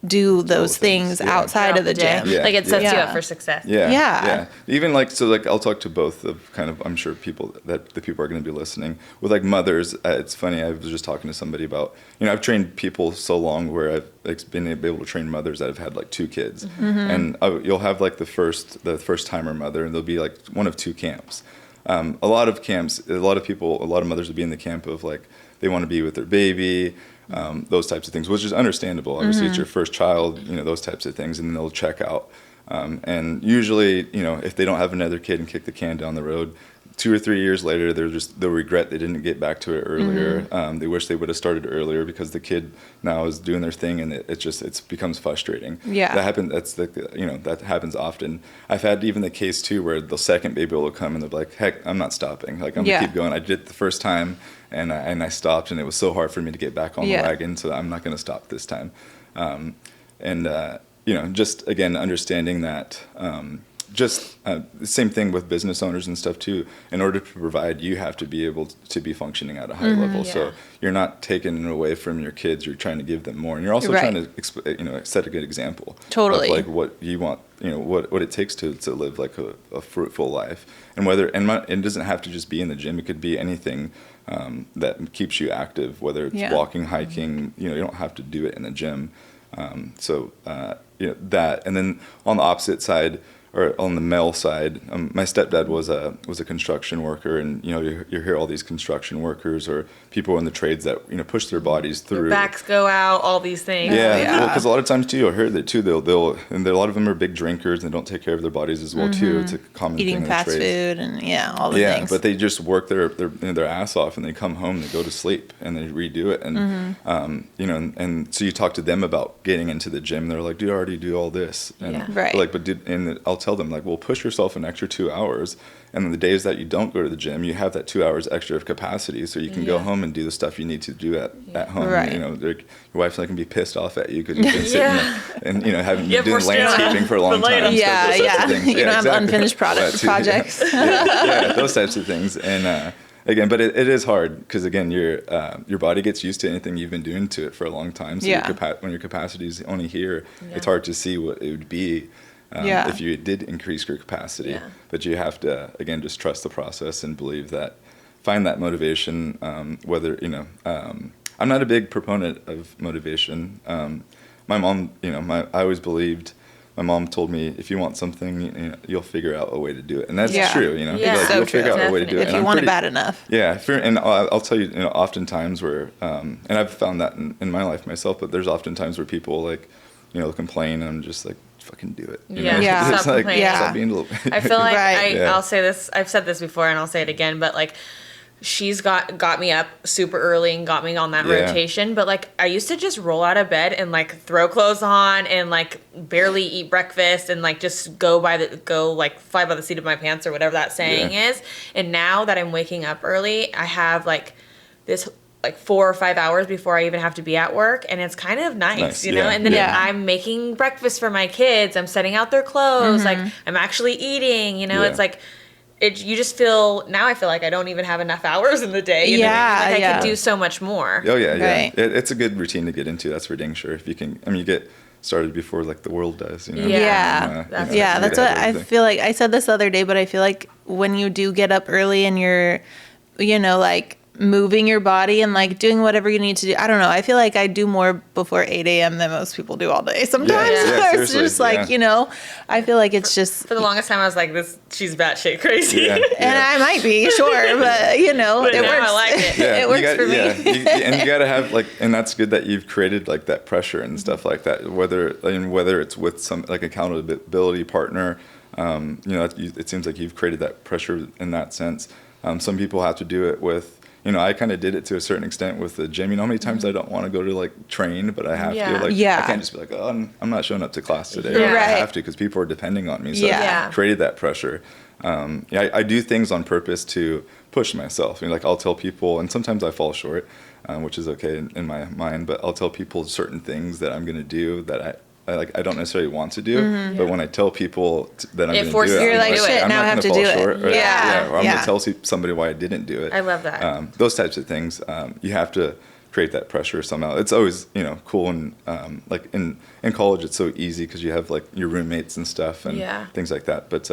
do those things outside of the gym. Like it sets you up for success. Yeah. Even like, so like I'll talk to both of kind of, I'm sure people that the people are going to be listening with like mothers. It's funny. I was just talking to somebody about, you know, I've trained people so long where I've like been able to train mothers that have had like 2 kids, and you'll have like the first timer mother, and there'll be like one of 2 camps. A lot of mothers will be in the camp of like, they want to be with their baby, those types of things, which is understandable. Obviously, it's your first child, you know, those types of things, and then they'll check out. And usually, you know, if they don't have another kid and kick the can down the road, 2 or 3 years later, they'll regret they didn't get back to it earlier. They wish they would have started earlier because the kid now is doing their thing, and it becomes frustrating. Yeah, that happens often. I've had even the case too where the second baby will come and they're like, heck, I'm not stopping. Like I'm gonna keep going. I did it the first time and I stopped, and it was so hard for me to get back on the wagon, so I'm not gonna stop this time. You know, just again understanding that. The same thing with business owners and stuff too. In order to provide, you have to be able to be functioning at a high level. So you're not taking it away from your kids. You're trying to give them more, and you're also trying to set a good example. Totally. Of like what you want, you know, what it takes to live like a fruitful life. And it doesn't have to just be in the gym. It could be anything that keeps you active, whether it's walking, hiking. You know, you don't have to do it in the gym. You know, that, and then on the opposite side, or on the male side, my stepdad was a construction worker, and you know you hear all these construction workers or people in the trades that, you know, push their bodies through. Their backs go out, all these things. Well, because a lot of times too, you'll hear that too. And a lot of them are big drinkers and don't take care of their bodies as well too. It's a common thing in the trades. Eating fast food and all the things. Yeah, but they just work their ass off, and they come home, they go to sleep, and they redo it, and you know, and so you talk to them about getting into the gym. They're like, "Do you already do all this?" And like, and I'll tell them like, well, push yourself an extra 2 hours, and then the days that you don't go to the gym, you have that 2 hours extra of capacity, so you can go home and do the stuff you need to do at home. You know, your wife's not gonna be pissed off at you because you've been sitting and you know having been doing landscaping for a long time. You don't have unfinished projects. Those types of things. And again, but it is hard because again, your body gets used to anything you've been doing to it for a long time. So when your capacity is only here, it's hard to see what it would be. If you did increase your capacity, but you have to again just trust the process and believe that, find that motivation. Whether you know, I'm not a big proponent of motivation. My mom, you know, I always believed. My mom told me, if you want something, you know, you'll figure out a way to do it, and that's true. You know, like, you'll figure out a way to do it. If you want it bad enough. Yeah, and I'll tell you, you know, oftentimes where, and I've found that in my life myself, but there's oftentimes where people like, you know, complain, and I'm just like, fucking do it. You know? Stop complaining. Stop being a little. I feel like I'll say this. I've said this before, and I'll say it again. But like, she's got me up super early and got me on that rotation. But like, I used to just roll out of bed and like throw clothes on and like barely eat breakfast and like just go like fly by the seat of my pants or whatever that saying is. And now that I'm waking up early, I have like this like 4 or 5 hours before I even have to be at work, and it's kind of nice, you know. And then I'm making breakfast for my kids, I'm setting out their clothes, like I'm actually eating, you know. It's like you just feel, now I feel like I don't even have enough hours in the day, you know? Like I can do so much more. It's a good routine to get into, that's for dang sure. If you can, I mean, you get started before like the world does, you know. That's what I feel like. I said this the other day, but I feel like when you do get up early and you're, you know, like moving your body and like doing whatever you need to do. I don't know. I feel like I do more before 8 a.m. than most people do all day sometimes. Yeah, It's just like, you know, I feel like it's just. For the longest time, I was like, she's batshit crazy. Yeah, And I might be, sure, but you know, But it now works. I like it. Yeah, It works for me. and you got to have like, and that's good that you've created like that pressure and stuff like that. Whether it's with some like accountability partner, you know, it seems like you've created that pressure in that sense. Some people have to do it with, you know, I kind of did it to a certain extent with the gym. You know how many times I don't want to go to like train, but I have to. Like, I can't just be like, oh, I'm not showing up to class today. Yeah. I Right. have to because people are depending on me. So Yeah. I created that pressure. I do things on purpose to push myself. You know, like I'll tell people, and sometimes I fall short, which is okay in my mind. But I'll tell people certain things that I'm going to do that I don't necessarily want to do, but when I tell people that I'm going to do forces it, you You're to like, do it. shit, I'm now I not have gonna to fall do short, it. or, Yeah. or I'm Yeah. going to tell somebody why I didn't do it. I love that. Those types of things, you have to create that pressure somehow. It's always, you know, cool, and like in college, it's so easy because you have like your roommates and stuff and things like that. But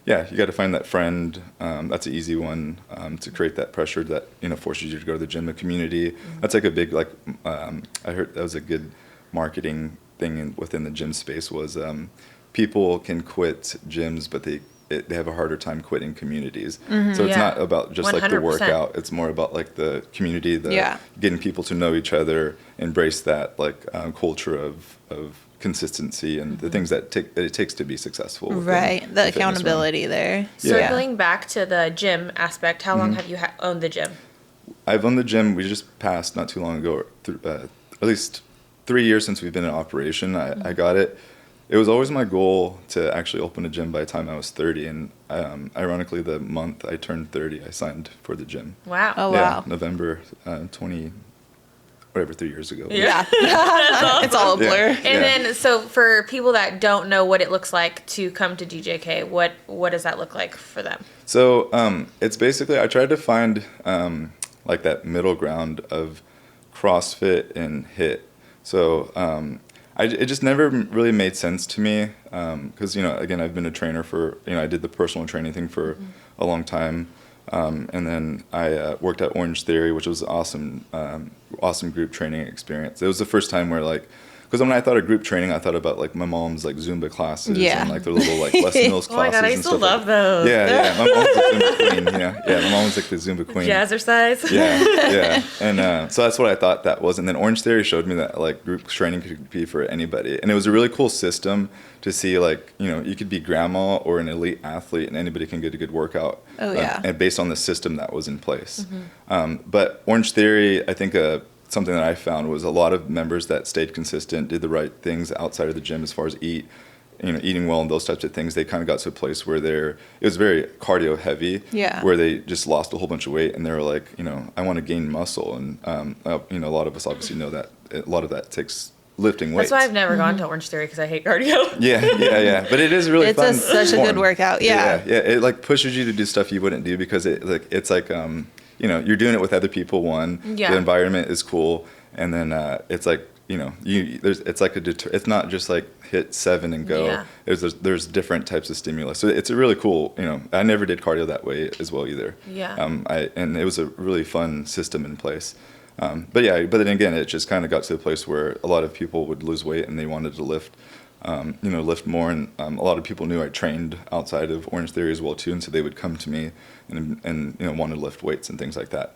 yeah, you got to find that friend. That's an easy one to create that pressure that, you know, forces you to go to the gym. The community. That's like a big like. I heard that was a good marketing thing within the gym space was people can quit gyms, but they have a harder time quitting communities. So it's not about just like the 100%. workout. It's more about like the community, getting people to know each other, embrace that like culture of consistency and the things that it takes to be successful. Right. The fitness realm. accountability there. Circling back to the gym aspect, how long have you owned the gym? I've owned the gym. We just passed not too long ago, at least 3 years since we've been in operation. I got it. It was always my goal to actually open a gym by the time I was 30. And ironically, the month I turned 30, I signed for the gym. Wow. Oh, Yeah, wow. November 3 years ago. Yeah. It's all a blur. And then, so for people that don't know what it looks like to come to DJK, what does that look like for them? So it's basically, I tried to find like that middle ground of CrossFit and HIIT. So it just never really made sense to me because, you know, again, I've been a trainer for, you know, I did the personal training thing for a long time. And then I worked at Orange Theory, which was awesome group training experience. It was the first time where like, because when I thought of group training, I thought about like my mom's like Zumba classes and like their little like Les Mills classes. Oh my God, I used to love like those. Yeah, my mom was the Zumba queen. Yeah, my mom was like the Zumba queen. Jazzercise. Yeah. And so that's what I thought that was. And then Orange Theory showed me that like group training could be for anybody. And it was a really cool system to see like, you know, you could be grandma or an elite athlete and anybody can get a good workout. Oh, yeah. And based on the system that was in place. But Orange Theory, I think something that I found was a lot of members that stayed consistent, did the right things outside of the gym as far as eating well and those types of things. They kind of got to a place where it was very cardio heavy, where they just lost a whole bunch of weight and they were like, you know, I want to gain muscle. And, you know, a lot of us obviously know that a lot of that takes lifting weights. That's why I've never gone to Orange Theory because I hate cardio. Yeah. But it is really fun. It's such a good workout. Yeah. It like pushes you to do stuff you wouldn't do because it's like, you know, you're doing it with other people. The environment is cool. And then it's like, you know, it's like it's not just like hit 7 and go. Yeah. There's different types of stimulus. So it's a really cool, you know, I never did cardio that way as well either. Yeah. And it was a really fun system in place. But then again, it just kind of got to the place where a lot of people would lose weight and they wanted to lift more. And a lot of people knew I trained outside of Orange Theory as well too. And so they would come to me and you know, wanted to lift weights and things like that.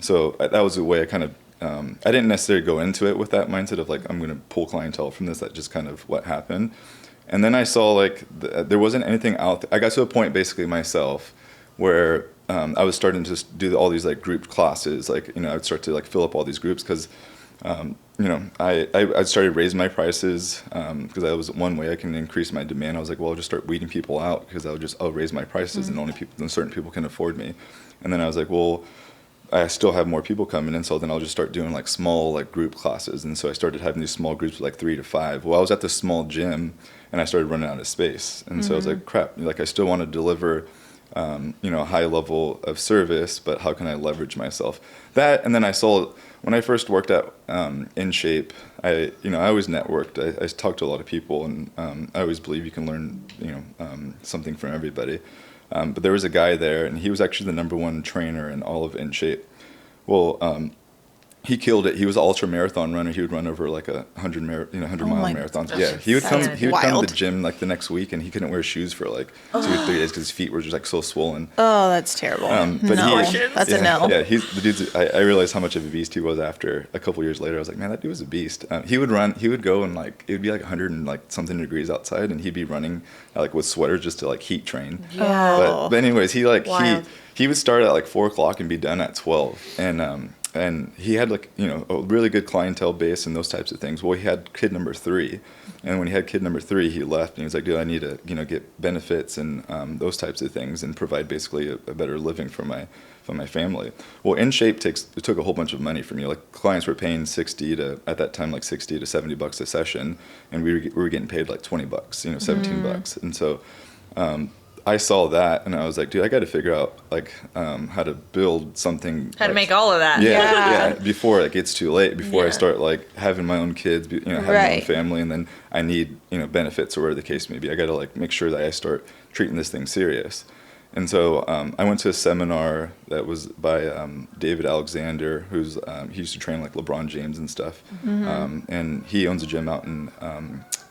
So that was the way I kind of, I didn't necessarily go into it with that mindset of like, I'm going to pull clientele from this. That's just kind of what happened. And then I saw like there wasn't anything out there. I got to a point basically myself where I was starting to do all these like group classes. Like, you know, I'd start to like fill up all these groups because, you know, I started raising my prices because that was one way I can increase my demand. I was like, well, I'll just start weeding people out because I'll raise my prices and certain people can afford me. And then I was like, well, I still have more people coming in, so then I'll just start doing like small like group classes. And so I started having these small groups of like 3 to 5. Well, I was at this small gym and I started running out of space. And so I was like, crap, like I still want to deliver you know, a high level of service, but how can I leverage myself? That, and then I saw when I first worked at In Shape, I always networked. I talked to a lot of people, and I always believe you can learn, you know, something from everybody. But there was a guy there, and he was actually the #1 trainer in all of In Shape. Well, he killed it. He was an ultra marathon runner. He would run over like 100-mile marathons. Yeah, he would come. He would come to the gym like the next week, and he couldn't wear shoes for like 2 or 3 days because his feet were just like so swollen. Oh, that's terrible. But That's a no. Yeah, he's the dude's. I realized how much of a beast he was after a couple years later. I was like, man, that dude was a beast. He would run. He would go and like it would be like 100 and like something degrees outside, and he'd be running like with sweaters just to like heat train. Yeah. But anyways, he like Wild. he would start at like 4 o'clock and be done at 12, and he had like a really good clientele base and those types of things. Well, he had kid number 3, and when he had kid number 3, he left and he was like, dude, I need to get benefits and those types of things and provide basically a better living for my family. Well, In Shape took a whole bunch of money from you. Like clients were paying $60 to $70 a session, and we were getting paid like $20, $17, and so. I saw that and I was like, dude, I got to figure out like how to build something. How to make all of that. Yeah. Before it gets too late, before I start like having my own kids, having my own family, and then I need benefits or whatever the case may be. I got to like make sure that I start treating this thing serious. And so I went to a seminar that was by David Alexander, who's he used to train like LeBron James and stuff, and he owns a gym out in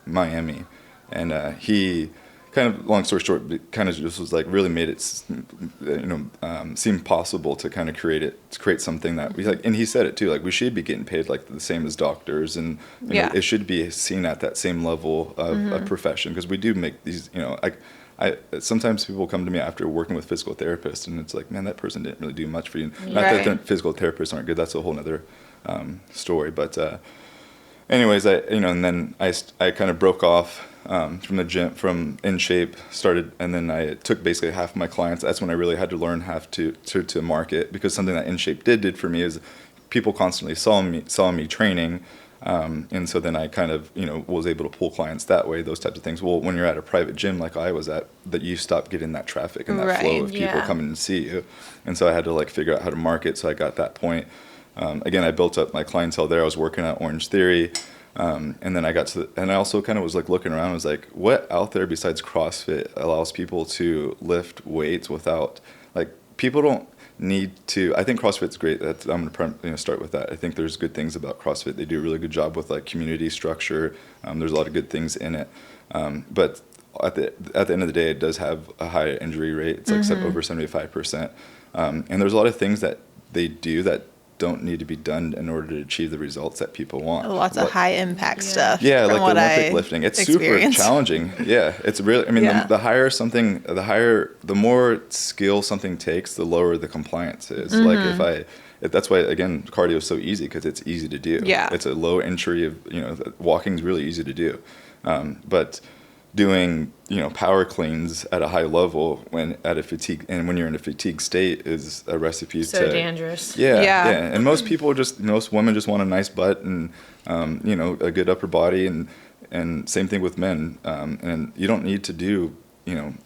Miami, and he. Kind of long story short, kind of just was like really made it, seem possible to kind of create something that we like. And he said it too, like we should be getting paid like the same as doctors, and it should be seen at that same level of a profession because we do make these. I sometimes people come to me after working with physical therapists, and it's like, man, that person didn't really do much for you. Not that the physical therapists aren't good. That's a whole other story. But anyways, and then I kind of broke off. From the gym, from In Shape, started, and then I took basically half of my clients. That's when I really had to learn how to market, because something that In Shape did for me is people constantly saw me training, and so then I kind of was able to pull clients that way, those types of things. Well, when you're at a private gym like I was at, that you stop getting that traffic and that flow of people coming to see you, and so I had to like figure out how to market. So I got that point. Again, I built up my clientele there. I was working at Orange Theory. And then I got and I also kind of was like looking around. I was like, what out there besides CrossFit allows people to lift weights without, like, people don't need to. I think CrossFit's great. I'm gonna start with that. I think there's good things about CrossFit. They do a really good job with like community structure. There's a lot of good things in it. But at the end of the day, it does have a high injury rate. It's like over 75%. And there's a lot of things that they do that don't need to be done in order to achieve the results that people want. Lots of high impact stuff. Yeah, like the Olympic lifting. It's super challenging. Yeah, it's really. I mean, the more skill something takes, the lower the compliance is. Like if that's why again cardio is so easy, because it's easy to do. Yeah, it's a low entry of walking is really easy to do, but doing power cleans at a high level when you're in a fatigue state is a recipe so dangerous. Yeah. And most women just want a nice butt and a good upper body, and same thing with men, and you don't need to do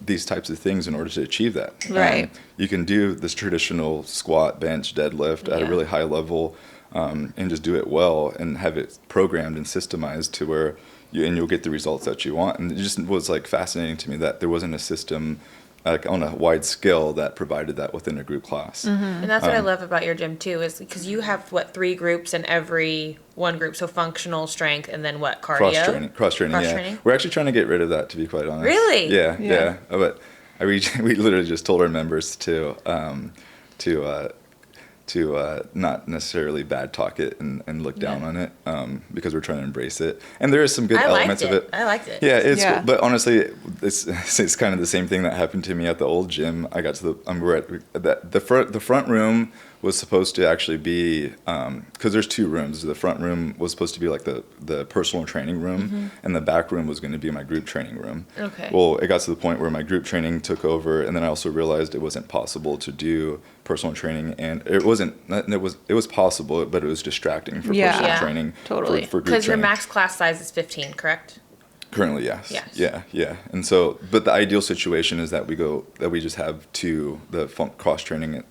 these types of things in order to achieve that. Right. You can do this traditional squat, bench, deadlift at a really high level, and just do it well and have it programmed and systemized to where you'll get the results that you want. And it just was like fascinating to me that there wasn't a system like on a wide scale that provided that within a group class. And that's what I love about your gym too, is because you have 3 groups in every one group. So functional, strength, and then what, cardio? Cross training. We're actually trying to get rid of that, to be quite honest. Really? Yeah. But we literally just told our members to not necessarily bad talk it and look down on it, because we're trying to embrace it. And there is some good elements of it. I liked it. Yeah, but honestly, it's kind of the same thing that happened to me at the old gym. I got to the front room was supposed to actually be, because there's 2 rooms. The front room was supposed to be like the personal training room, and the back room was going to be my group training room. Okay. Well, it got to the point where my group training took over, and then I also realized it wasn't possible to do personal training, and it was possible, but it was distracting for personal training. Totally. For group Because your training. max class size is 15, correct? Currently, yes. Yes. Yeah. And so, but the ideal situation is that we just have the cross training.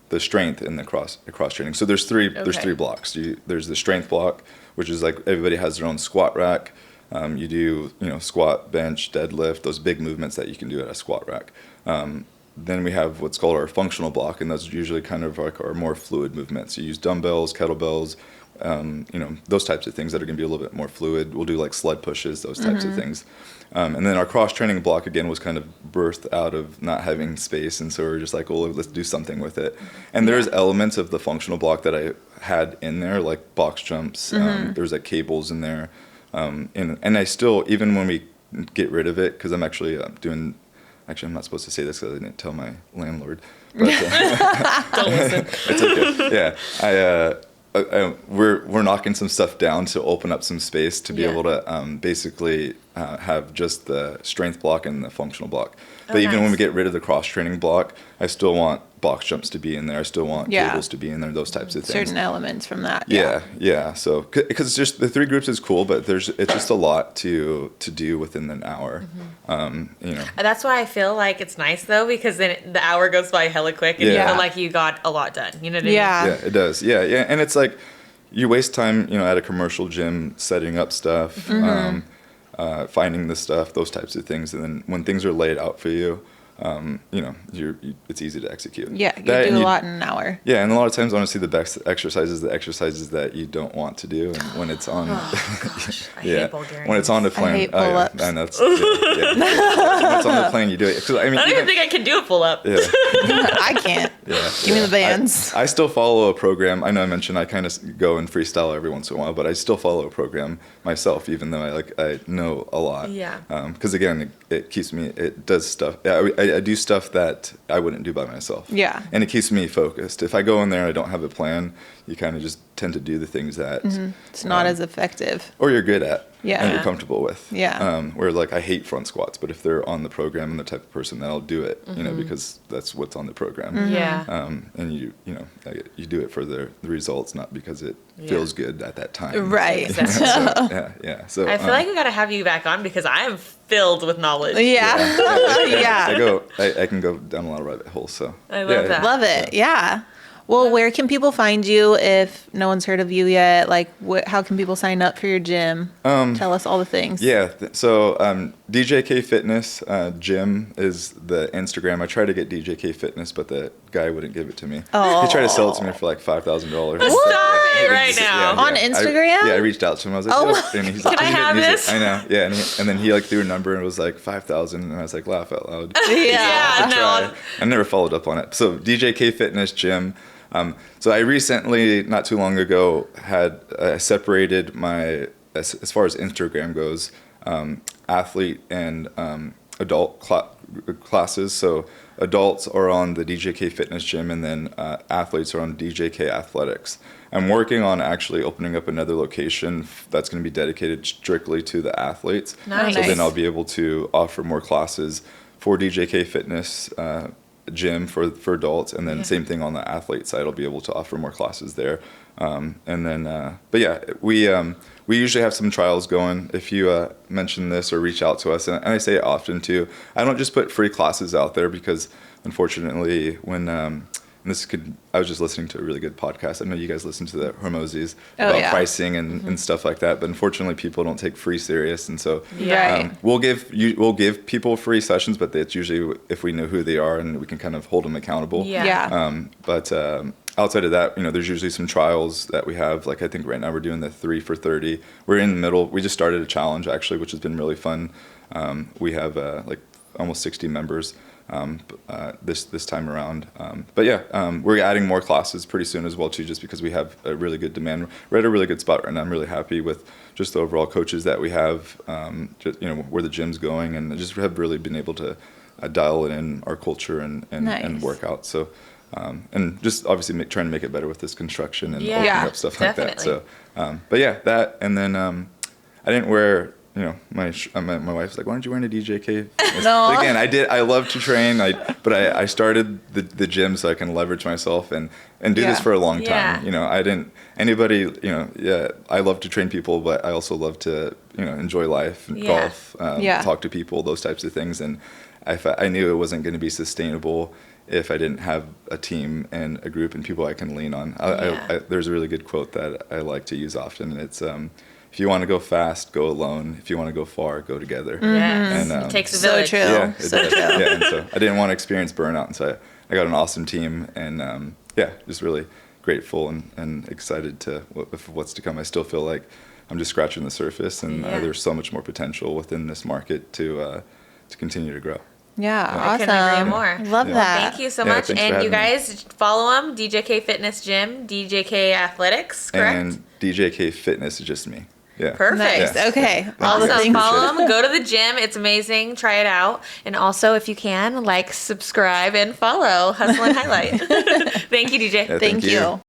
The strength and the cross training. So there's 3 blocks. There's the strength block, which is like everybody has their own squat rack. You do squat, bench, deadlift, those big movements that you can do at a squat rack. then we have what's called our functional block, and that's usually kind of like our more fluid movements. You use dumbbells, kettlebells, those types of things that are going to be a little bit more fluid. We'll do like sled pushes, those types of things. And then our cross-training block, again, was kind of birthed out of not having space, and so we're just like, well, let's do something with it. And there's elements of the functional block that I had in there, like box jumps. There's like cables in there. And I still, even when we get rid of it, because I'm actually doing... Actually, I'm not supposed to say this because I didn't tell my landlord. But, Don't listen. it's okay. Yeah, we're knocking some stuff down to open up some space to be able to basically have just the strength block and the functional block. But even when we get rid of the cross training block, I still want box jumps to be in there. I still want cables to be in there. Those types of things. Certain elements from that. Yeah. So because just the 3 groups is cool, but it's just a lot to do within an hour. That's why I feel like it's nice though, because then the hour goes by hella quick and you feel like you got a lot done. You know what I mean? Yeah, it does. Yeah, and it's like you waste time, at a commercial gym setting up stuff, finding the stuff, those types of things, and then when things are laid out for you. It's easy to execute. Yeah, you do a lot in an hour. Yeah, and a lot of times, honestly, the best exercises, the exercises that you don't want to do, and when it's on, I hate Bulgarians. when it's on the plane, I hate pull-ups. and that's when it's on the plane, you do it. 'Cause, I don't even think I can do a pull up. Yeah, I can't. Give me the bands. I still follow a program. I know I mentioned I kind of go and freestyle every once in a while, but I still follow a program myself, even though I know a lot. Yeah. Because again, it keeps me. It does stuff. I do stuff that I wouldn't do by myself. Yeah. And it keeps me focused. If I go in there and I don't have a plan, you kind of just tend to do the things that It's not as effective. or you're good at. Yeah. And you're comfortable with. Yeah. Where like I hate front squats, but if they're on the program and the type of person, then I'll do it. Because that's what's on the program. Yeah. And you do it for the results, not because it feels good at that time. Right. Exactly. Yeah. So I feel like we got to have you back on because I am filled with knowledge. Yeah. I can go down a lot of rabbit holes. So I love that. Love it. Yeah. Well, where can people find you if no one's heard of you yet? Like, how can people sign up for your gym? Tell us all the things. Yeah. So DJK Fitness gym is the Instagram. I tried to get DJK Fitness, but the guy wouldn't give it to me. Oh. He tried to sell it to me for like $5,000. Stop it right now. On Instagram? I reached out to him. I was like, Oh. and he's Can like, I have this? I know. Yeah. And then he like threw a number and it was like 5,000, and I was like, laugh out loud. Yeah, no. I never followed up on it. So DJK Fitness gym. So I recently, not too long ago, had separated my, as far as Instagram goes, athlete and adult classes. So adults are on the DJK Fitness gym, and then athletes are on DJK Athletics. I'm working on actually opening up another location that's going to be dedicated strictly to the athletes. Nice. So then I'll be able to offer more classes for DJK Fitness gym for adults, and then same thing on the athlete side. I'll be able to offer more classes there. And then, but yeah, we usually have some trials going. If you mention this or reach out to us, and I say it often too, I don't just put free classes out there because unfortunately when I was just listening to a really good podcast. I know you guys listen to the Hormozis about pricing and stuff like that, but unfortunately people don't take free serious, and so we'll give people free sessions, but it's usually if we know who they are and we can kind of hold them accountable. But outside of that, there's usually some trials that we have. Like I think right now we're doing the 3 for 30. We're in the middle. We just started a challenge actually, which has been really fun. We have like almost 60 members. This time around. But we're adding more classes pretty soon as well too, just because we have a really good demand. We're at a really good spot right now. I'm really happy with just the overall coaches that we have, where the gym's going, and just have really been able to dial it in our culture and work out. So, and just obviously trying to make it better with this construction and opening up stuff like that. So, that, and then I didn't wear. My wife's like, why aren't you wearing a DJK? No. Again, I love to train, but I started the gym so I can leverage myself and do this for a long time. I love to train people, but I also love to, enjoy life, golf, talk to people, those types of things. And I knew it wasn't going to be sustainable if I didn't have a team and a group and people I can lean on. There's a really good quote that I like to use often, and it's, if you want to go fast, go alone. If you want to go far, go together. Yes. And, It takes a So village. true. Yeah, it So does. true. Yeah, and so I didn't want to experience burnout, and so I got an awesome team, and yeah, just really grateful and excited to what's to come. I still feel like I'm just scratching the surface, and Yeah. there's so much more potential within this market to continue to grow. Yeah, I awesome. couldn't agree more. Love Yeah. that. Thank you so Yeah, much. thanks for And you having me. guys follow them, DJK Fitness Gym, DJK Athletics, correct? And DJK Fitness is just me. Yeah. Perfect. Nice. Yeah. Okay. Yeah. All the Awesome. things. Follow them. Go to the gym. It's amazing. Try it out. And also, if you can, like, subscribe, and follow Hustle and Highlight. Thank you, DJ. Yeah, Thank you.